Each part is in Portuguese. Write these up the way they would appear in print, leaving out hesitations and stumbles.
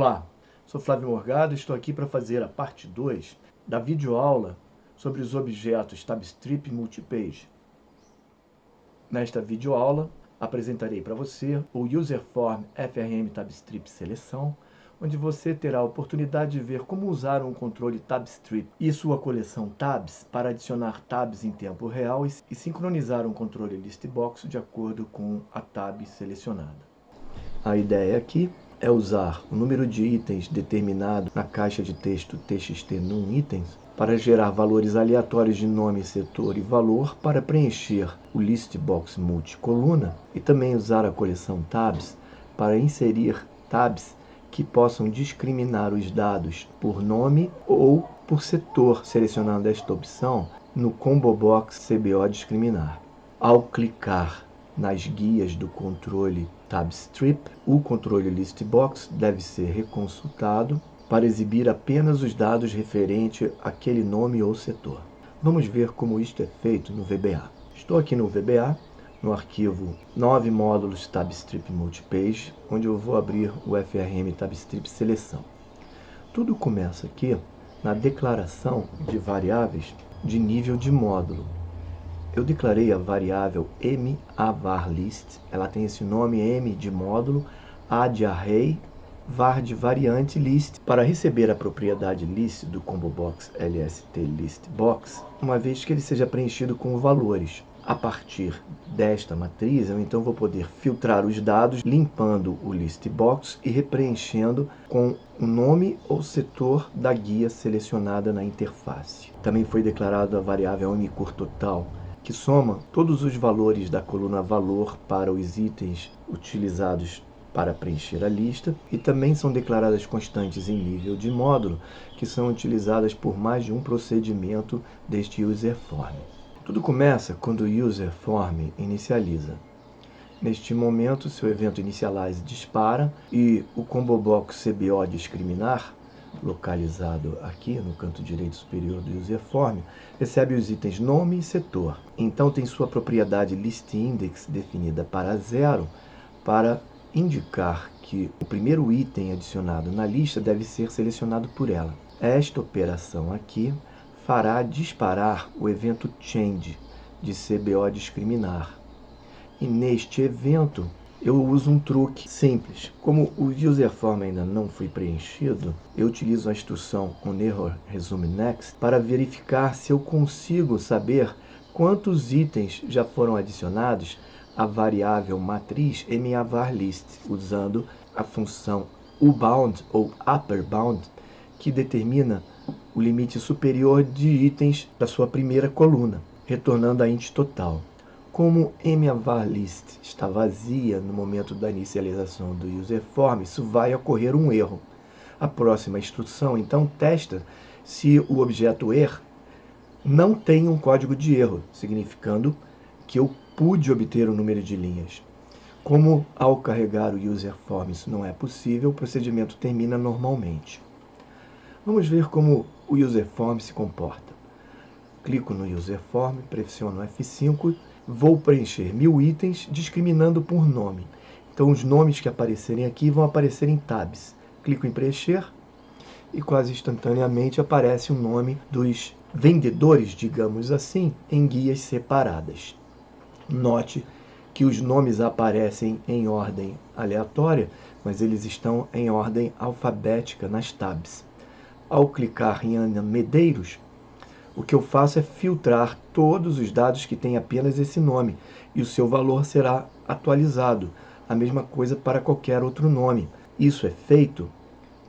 Olá, sou Flávio Morgado e estou aqui para fazer a parte 2 da videoaula sobre os objetos TabStrip Multipage. Nesta videoaula, apresentarei para você o UserForm FRM TabStrip Seleção, onde você terá a oportunidade de ver como usar um controle TabStrip e sua coleção Tabs para adicionar tabs em tempo real e sincronizar um controle Listbox de acordo com a tab selecionada. A ideia aqui é usar o número de itens determinado na caixa de texto txt num itens para gerar valores aleatórios de nome, setor e valor para preencher o listbox multicoluna e também usar a coleção tabs para inserir tabs que possam discriminar os dados por nome ou por setor, selecionando esta opção no Combo Box CBO discriminar. Ao clicar nas guias do controle TabStrip, o controle Listbox deve ser reconsultado para exibir apenas os dados referentes àquele nome ou setor. Vamos ver como isto é feito no VBA. Estou aqui no VBA, no arquivo 9 módulos TabStrip Multipage, onde eu vou abrir o FRM TabStrip Seleção. Tudo começa aqui na declaração de variáveis de nível de módulo. Eu declarei a variável mavarList, ela tem esse nome M de módulo, A de array, var de variante list, para receber a propriedade list do Combo Box LST Listbox, uma vez que ele seja preenchido com valores. A partir desta matriz, eu então vou poder filtrar os dados, limpando o Listbox e repreenchendo com o nome ou setor da guia selecionada na interface. Também foi declarada a variável mCurTotal, que soma todos os valores da coluna valor para os itens utilizados para preencher a lista, e também são declaradas constantes em nível de módulo, que são utilizadas por mais de um procedimento deste UserForm. Tudo começa quando o UserForm inicializa. Neste momento, seu evento initialize dispara e o Combo Box CBO discriminar, localizado aqui no canto direito superior do UserForm, recebe os itens nome e setor. Então tem sua propriedade ListIndex definida para 0, para indicar que o primeiro item adicionado na lista deve ser selecionado por ela. Esta operação aqui fará disparar o evento change de CBO discriminar. E neste evento eu uso um truque simples. Como o UserForm ainda não foi preenchido, eu utilizo a instrução onErrorResumeNext para verificar se eu consigo saber quantos itens já foram adicionados à variável matriz mavarList, usando a função uBound ou UpperBound, que determina o limite superior de itens da sua primeira coluna, retornando a int total. Como mavarList está vazia no momento da inicialização do UserForm, isso vai ocorrer um erro. A próxima instrução, então, testa se o objeto er não tem um código de erro, significando que eu pude obter o número de linhas. Como ao carregar o UserForm isso não é possível, o procedimento termina normalmente. Vamos ver como o UserForm se comporta. Clico no UserForm, pressiono F5, vou preencher 1000 itens discriminando por nome. Então os nomes que aparecerem aqui vão aparecer em tabs. Clico em preencher e quase instantaneamente aparece o nome dos vendedores, digamos assim, em guias separadas. Note que os nomes aparecem em ordem aleatória, mas eles estão em ordem alfabética nas tabs. Ao clicar em Ana Medeiros, o que eu faço é filtrar todos os dados que têm apenas esse nome, e o seu valor será atualizado. A mesma coisa para qualquer outro nome. Isso é feito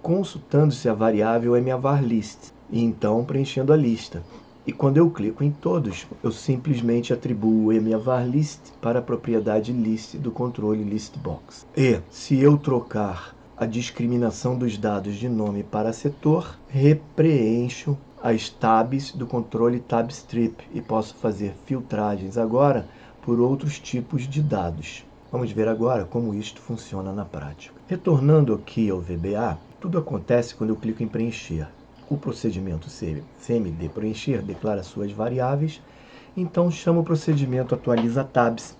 consultando-se a variável mavarList, e então preenchendo a lista. E quando eu clico em todos, eu simplesmente atribuo o mavarList para a propriedade list do controle Listbox. E se eu trocar a discriminação dos dados de nome para setor, repreencho as tabs do controle TabStrip e posso fazer filtragens agora por outros tipos de dados. Vamos ver agora como isto funciona na prática. Retornando aqui ao VBA, tudo acontece quando eu clico em preencher. O procedimento CMD preencher declara suas variáveis, então chamo o procedimento atualiza tabs,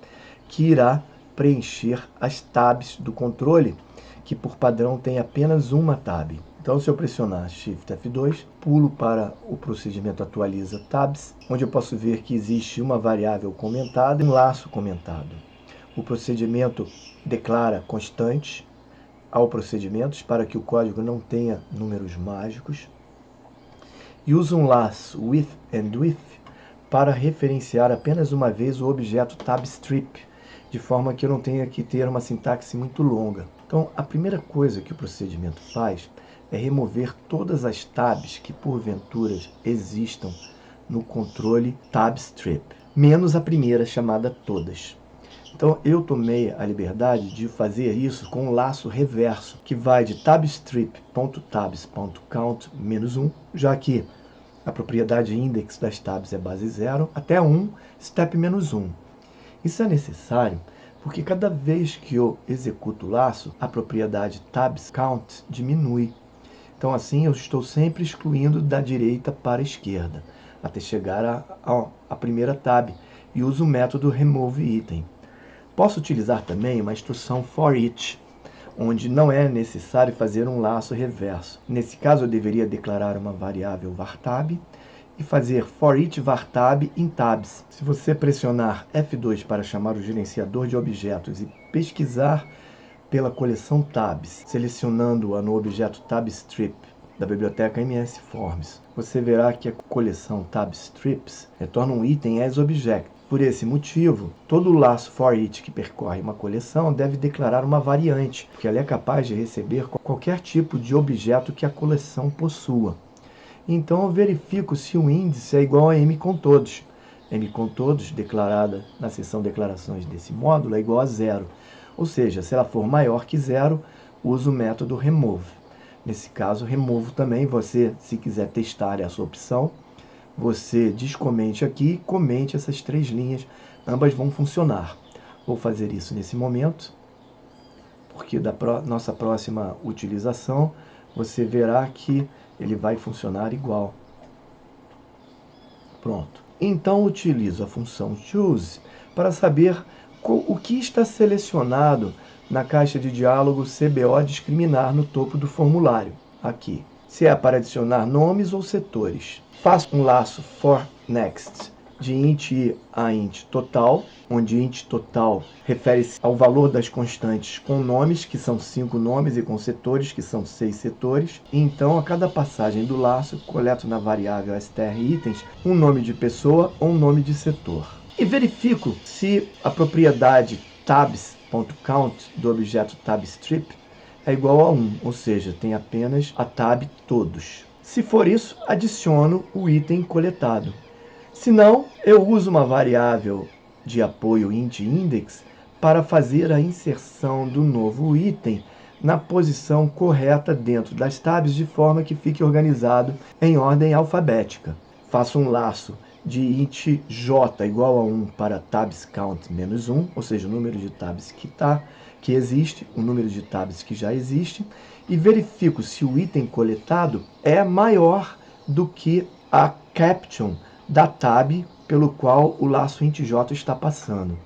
que irá preencher as tabs do controle, que por padrão tem apenas uma tab. Então, se eu pressionar Shift F2, pulo para o procedimento Atualiza Tabs, onde eu posso ver que existe uma variável comentada e um laço comentado. O procedimento declara constantes ao procedimento para que o código não tenha números mágicos e usa um laço with and with para referenciar apenas uma vez o objeto tabstrip, de forma que eu não tenha que ter uma sintaxe muito longa. Então, a primeira coisa que o procedimento faz é remover todas as tabs que porventura existam no controle tabstrip, menos a primeira, chamada todas. Então, eu tomei a liberdade de fazer isso com um laço reverso, que vai de tabstrip.tabs.count-1, já que a propriedade index das tabs é base 0, até 1, step-1. Isso é necessário porque cada vez que eu executo o laço, a propriedade tabs.count diminui. Então, assim, eu estou sempre excluindo da direita para a esquerda, até chegar à primeira tab, e uso o método removeItem. Posso utilizar também uma instrução forEach, onde não é necessário fazer um laço reverso. Nesse caso, eu deveria declarar uma variável vartab e fazer forEach vartab in tabs. Se você pressionar F2 para chamar o gerenciador de objetos e pesquisar pela coleção tabs, selecionando-a no objeto tabstrip da biblioteca MS Forms, você verá que a coleção tabstrips retorna um item as object. Por esse motivo, todo o laço forEach que percorre uma coleção deve declarar uma variante, porque ela é capaz de receber qualquer tipo de objeto que a coleção possua. Então, eu verifico se o índice é igual a m com todos. M com todos, declarada na seção declarações desse módulo, é igual a 0. Ou seja, se ela for maior que 0, uso o método remove. Nesse caso, removo também. Você, se quiser testar essa opção, você descomente aqui e comente essas 3 linhas. Ambas vão funcionar. Vou fazer isso nesse momento, porque da nossa próxima utilização, você verá que ele vai funcionar igual. Pronto. Então, utilizo a função choose para saber o que está selecionado na caixa de diálogo CBO discriminar no topo do formulário, aqui. Se é para adicionar nomes ou setores. Faço um laço forNext de int i a int total, onde int total refere-se ao valor das constantes com nomes, que são 5 nomes, e com setores, que são 6 setores. Então, a cada passagem do laço, coleto na variável strItens um nome de pessoa ou um nome de setor. E verifico se a propriedade tabs.count do objeto tabstrip é igual a 1, ou seja, tem apenas a tab todos. Se for isso, adiciono o item coletado. Se não, eu uso uma variável de apoio int_index para fazer a inserção do novo item na posição correta dentro das tabs, de forma que fique organizado em ordem alfabética. Faço um laço de int j igual a 1 para tabsCount-1, ou seja, o número de tabs que existe, o número de tabs que já existe, e verifico se o item coletado é maior do que a caption da tab pelo qual o laço int_j está passando.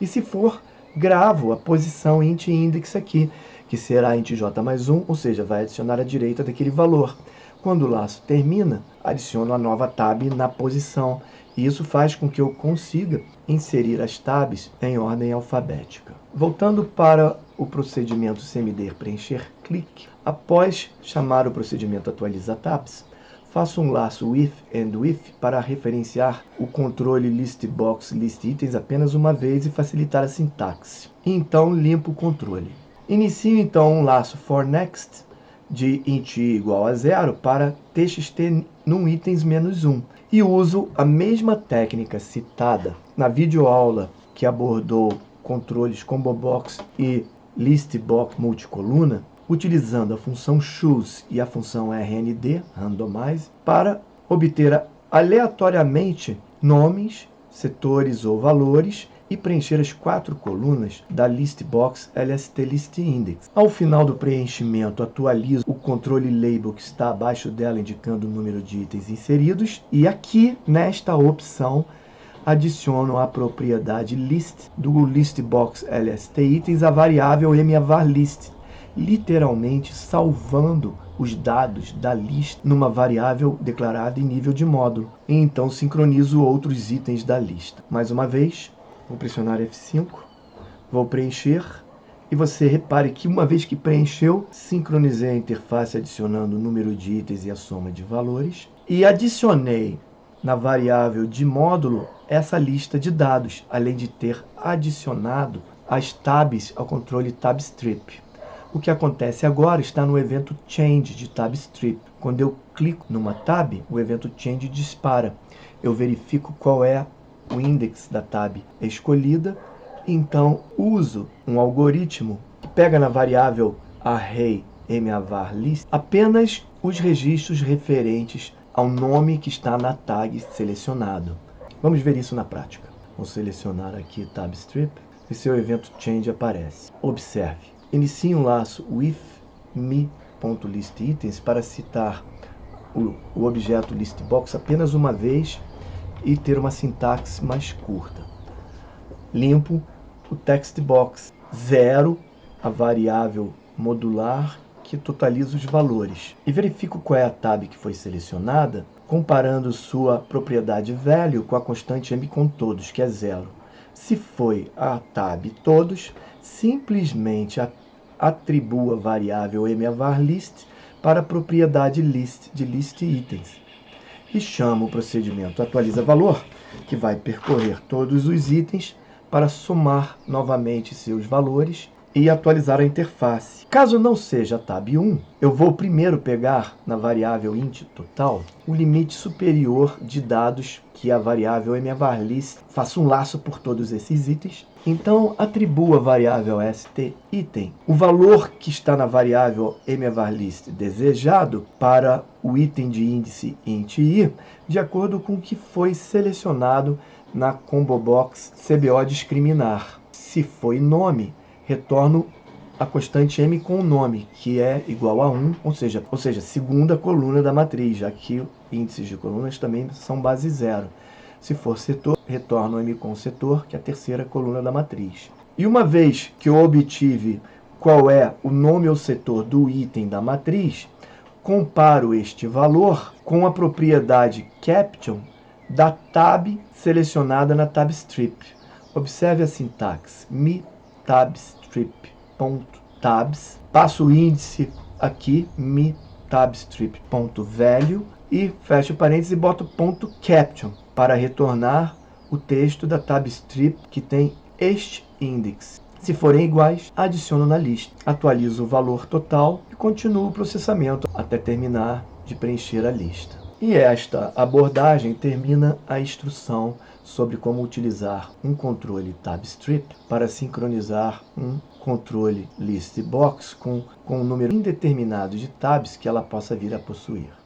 E se for, gravo a posição int_index aqui, que será int_j mais 1, ou seja, vai adicionar à direita daquele valor. Quando o laço termina, adiciono a nova tab na posição. E isso faz com que eu consiga inserir as tabs em ordem alfabética. Voltando para o procedimento semder preencher clique, após chamar o procedimento atualiza tabs, faço um laço with and with para referenciar o controle listbox listItens apenas uma vez e facilitar a sintaxe. Então, limpo o controle. Inicio então um laço forNext de int i igual a 0 para txt num itens menos 1. E uso a mesma técnica citada na videoaula que abordou controles combobox e listbox multicoluna, utilizando a função choose e a função rnd, randomize, para obter aleatoriamente nomes, setores ou valores e preencher as 4 colunas da listbox lst_list_index. Ao final do preenchimento, atualizo o controle label que está abaixo dela, indicando o número de itens inseridos, e aqui, nesta opção, adiciono à propriedade list do listbox lst_itens a variável mavarList, literalmente salvando os dados da lista numa variável declarada em nível de módulo. E então sincronizo outros itens da lista. Mais uma vez, vou pressionar F5, vou preencher, e você repare que uma vez que preencheu, sincronizei a interface adicionando o número de itens e a soma de valores, e adicionei na variável de módulo essa lista de dados, além de ter adicionado as tabs ao controle tabstrip. O que acontece agora está no evento change de tabstrip. Quando eu clico numa tab, o evento change dispara. Eu verifico qual é o index da tab escolhida, então uso um algoritmo que pega na variável array mavarList apenas os registros referentes ao nome que está na tag selecionado. Vamos ver isso na prática. Vou selecionar aqui tabstrip e seu evento change aparece. Observe, inicie um laço with me.listItens para citar o objeto listbox apenas uma vez e ter uma sintaxe mais curta. Limpo o textbox, zero a variável modular que totaliza os valores. E verifico qual é a tab que foi selecionada, comparando sua propriedade value com a constante m com todos, que é 0. Se foi a tab todos, simplesmente atribua a variável mavarList para a propriedade list de listItens. E chamo o procedimento atualiza_valor, que vai percorrer todos os itens para somar novamente seus valores e atualizar a interface. Caso não seja a tab 1, eu vou primeiro pegar na variável int total o limite superior de dados que a variável mavarList faça um laço por todos esses itens. Então, atribuo a variável stItem o valor que está na variável mavarList desejado para o item de índice int i, de acordo com o que foi selecionado na combo box CBO discriminar. Se foi nome, retorno a constante m com o nome, que é igual a 1, ou seja, segunda coluna da matriz, já que índices de colunas também são base 0. Se for setor, retorno m com setor, que é a terceira coluna da matriz. E uma vez que eu obtive qual é o nome ou setor do item da matriz, comparo este valor com a propriedade caption da tab selecionada na tabstrip. Observe a sintaxe me_tabstrip.tabs, passo o índice aqui, me_tabstrip.value, e fecho parênteses e boto ponto .caption para retornar o texto da tabstrip que tem este index. Se forem iguais, adiciono na lista, atualizo o valor total e continuo o processamento até terminar de preencher a lista. E esta abordagem termina a instrução sobre como utilizar um controle tabstrip para sincronizar um controle listbox com um número indeterminado de tabs que ela possa vir a possuir.